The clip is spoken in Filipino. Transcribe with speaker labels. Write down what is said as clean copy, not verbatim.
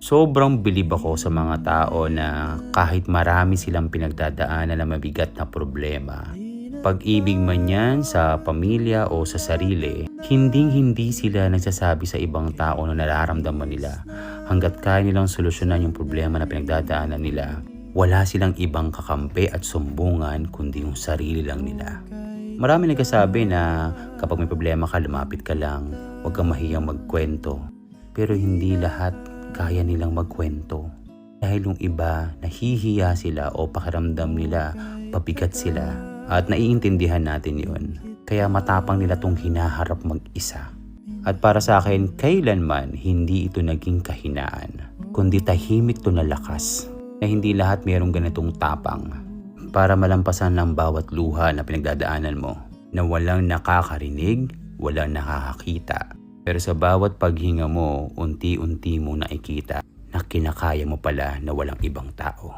Speaker 1: Sobrang bilib ako sa mga tao na kahit marami silang pinagdadaanan na mabigat na problema, pag-ibig man yan sa pamilya o sa sarili, hinding-hindi sila nagsasabi sa ibang tao na nararamdaman nila. Hanggat kaya nilang solusyonan yung problema na pinagdadaanan nila, wala silang ibang kakampi at sumbungan kundi yung sarili lang nila. Marami nagsasabi na kapag may problema ka, lumapit ka lang, huwag kang mahiyang magkwento. Pero hindi lahat kaya nilang magkwento. Dahil yung iba, nahihiya sila o pakiramdam nila, pabigat sila. At naiintindihan natin yun. Kaya matapang nila tong hinaharap mag-isa. At para sa akin, kailanman hindi ito naging kahinaan. Kundi tahimik to na lakas. Na hindi lahat mayroong ganitong tapang. Para malampasan ang bawat luha na pinagdadaanan mo. Na walang nakakarinig, walang nakakakita. Pero sa bawat paghinga mo, unti-unti mo nakikita na kinakaya mo pala na walang ibang tao.